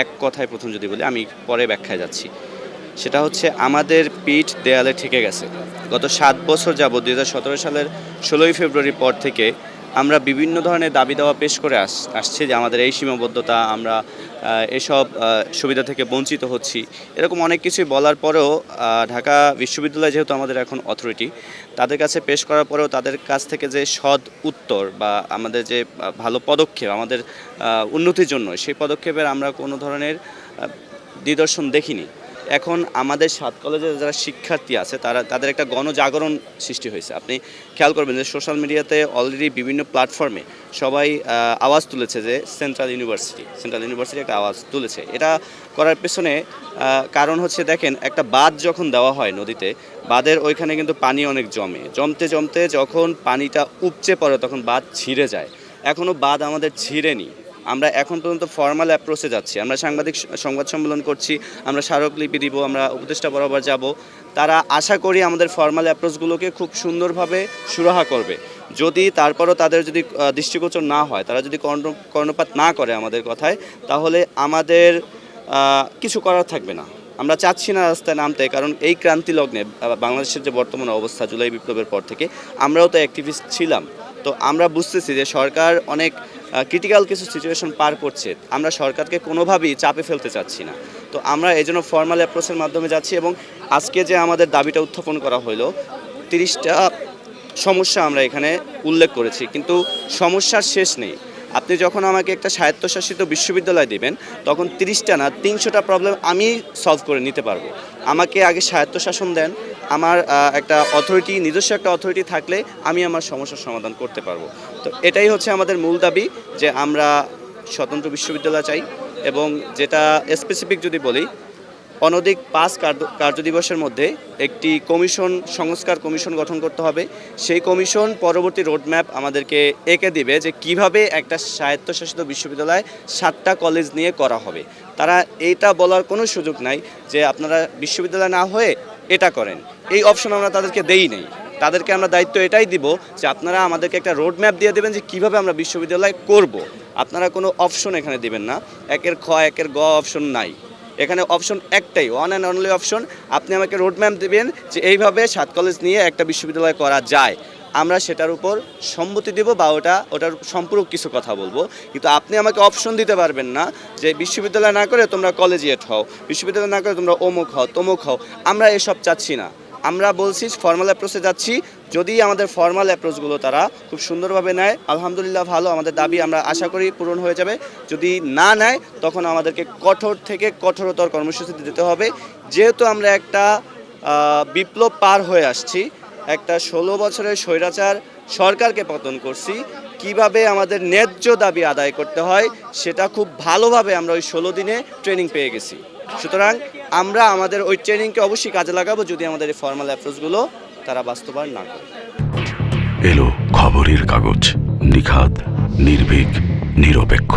এক কথায় প্রথম যদি বলি, আমি পরে ব্যাখ্যায় যাচ্ছি। সেটা হচ্ছে আমাদের পিঠ দেয়ালে ঠেকে গেছে। গত ৭ বছর যাবৎ ২০১৭ সালের ১৬ই ফেব্রুয়ারির পর থেকে আমরা বিভিন্ন ধরনের দাবি-দাওয়া পেশ করে আসছি যে আমাদের এই সীমাবদ্ধতা, আমরা এসব সুবিধা থেকে বঞ্চিত হচ্ছি। এরকম অনেক কিছুই বলার পরেও ঢাকা বিশ্ববিদ্যালয় যেহেতু আমাদের এখন অথরিটি, তাদের কাছে পেশ করার পরেও তাদের কাছ থেকে যে সৎ উত্তর বা আমাদের যে ভালো পদক্ষেপ আমাদের উন্নতির জন্য, সেই পদক্ষেপের আমরা কোনো ধরনের নিদর্শন দেখিনি। এখন আমাদের ৭ কলেজের যারা শিক্ষার্থী আছে তাদের একটা গণজাগরণ সৃষ্টি হয়েছে। আপনি খেয়াল করবেন যে সোশ্যাল মিডিয়াতে অলরেডি বিভিন্ন প্ল্যাটফর্মে সবাই আওয়াজ তুলেছে যে সেন্ট্রাল ইউনিভার্সিটি একটা আওয়াজ তুলেছে। এটা করার পেছনে কারণ হচ্ছে, দেখেন, একটা বাঁধ যখন দেওয়া হয় নদীতে, বাঁধের ওইখানে কিন্তু পানি অনেক জমতে যখন পানিটা উপচে পড়ে তখন বাঁধ ছিঁড়ে যায়। এখনও বাঁধ আমাদের ছিঁড়েনি। আমরা এখন পর্যন্ত ফর্মাল অ্যাপ্রোচে যাচ্ছি। আমরা সংবাদ সম্মেলন করছি, আমরা স্মারকলিপি দিব, আমরা উপদেষ্টা বরাবর যাব। তারা আশা করি আমাদের ফর্মাল অ্যাপ্রোচগুলোকে খুব সুন্দরভাবে সুরাহা করবে। যদি তারপরও তাদের যদি দৃষ্টিগোচর না হয়, তারা যদি কর্ণপাত না করে আমাদের কথায়, তাহলে আমাদের কিছু করার থাকবে না। আমরা চাচ্ছি না রাস্তায় নামতে, কারণ এই ক্রান্তি লগ্নে বাংলাদেশের যে বর্তমান অবস্থা, জুলাই বিপ্লবের পর থেকে আমরাও তো অ্যাক্টিভিস্ট ছিলাম। তো আমরা বুঝতেছি যে সরকার অনেক ক্রিটিক্যাল কিছু সিচুয়েশন পার করছে। আমরা সরকারকে কোনোভাবেই চাপে ফেলতে চাচ্ছি না। তো আমরা এই জন্য ফর্মাল অ্যাপ্রোচের মাধ্যমে যাচ্ছি, এবং আজকে যে আমাদের দাবিটা উত্থাপন করা হলো, 30টা সমস্যা আমরা এখানে উল্লেখ করেছি, কিন্তু সমস্যার শেষ নেই। আপনি যখন আমাকে একটা স্বায়ত্তশাসিত বিশ্ববিদ্যালয় দিবেন, তখন 30টা না 300টা প্রবলেম আমি সলভ করে নিতে পারবো। আমাকে আগে স্বায়ত্তশাসন দেন, আমার একটা অথরিটি, নিজস্ব একটা অথরিটি থাকলে আমি আমার সমস্যার সমাধান করতে পারবো। তো এটাই হচ্ছে আমাদের মূল দাবি, যে আমরা স্বতন্ত্র বিশ্ববিদ্যালয় চাই। এবং যেটা স্পেসিফিক যদি বলি, অনধিক 5 কার্যদিবসের মধ্যে একটি সংস্কার কমিশন গঠন করতে হবে। সেই কমিশন পরবর্তী রোডম্যাপ আমাদেরকে এঁকে দিবে যে কিভাবে একটা স্বায়ত্তশাসিত বিশ্ববিদ্যালয় 7টা কলেজ নিয়ে করা হবে। তারা এইটা বলার কোনো সুযোগ নাই যে আপনারা বিশ্ববিদ্যালয় না হয়ে এটা করেন। এই অপশন আমরা তাদেরকে দেই নাই। তাদেরকে আমরা দায়িত্ব এটাই দিব যে আপনারা আমাদেরকে একটা রোডম্যাপ দিয়ে দেবেন যে কীভাবে আমরা বিশ্ববিদ্যালয় করব। আপনারা কোনো অপশন এখানে দিবেন না, একের খ একের গ অপশন নাই। এখানে অপশন একটাই, ওয়ান অ্যান্ড অনলি অপশন। আপনি আমাকে রোডম্যাপ দেবেন যে এইভাবে 7 কলেজ নিয়ে একটা বিশ্ববিদ্যালয় করা যায়। আমরা সেটার উপর সম্মতি দেব বা ওটার সম্পূরক কিছু কথা বলবো। কিন্তু আপনি আমাকে অপশন দিতে পারবেন না যে বিশ্ববিদ্যালয় না করে তোমরা কলেজিয়েট হও, বিশ্ববিদ্যালয় না করে তোমরা অমুক হও তমুক হও। আমরা এসব চাচ্ছি না। আমরা বলছি ফর্মাল অ্যাপ্রোচে যাচ্ছি। যদি আমাদের ফর্মাল অ্যাপ্রোচগুলো তারা খুব সুন্দরভাবে নেয়, আলহামদুলিল্লাহ ভালো, আমাদের দাবি আমরা আশা করি পূরণ হয়ে যাবে। যদি না নেয়, তখন আমাদেরকে কঠোর থেকে কঠোরতর কর্মসূচি দিতে হবে। যেহেতু আমরা একটা বিপ্লব পার হয়ে আসছি, একটা 16 বছরের স্বৈরাচার সরকারকে পতন করছি, কিভাবে আমাদের ন্যায্য দাবি আদায় করতে হয় সেটা খুব ভালোভাবে আমরা ওই 16 দিনে ট্রেনিং পেয়ে গেছি। সুতরাং আমরা আমাদের ওই ট্রেনিংকে অবশ্যই কাজে লাগাবো যদি আমাদের এই ফর্মাল অ্যাপ্রোচগুলো তারা বাস্তবায়ন না করে। এলো খবরের কাগজ, নিখাত, নির্ভীক, নিরপেক্ষ।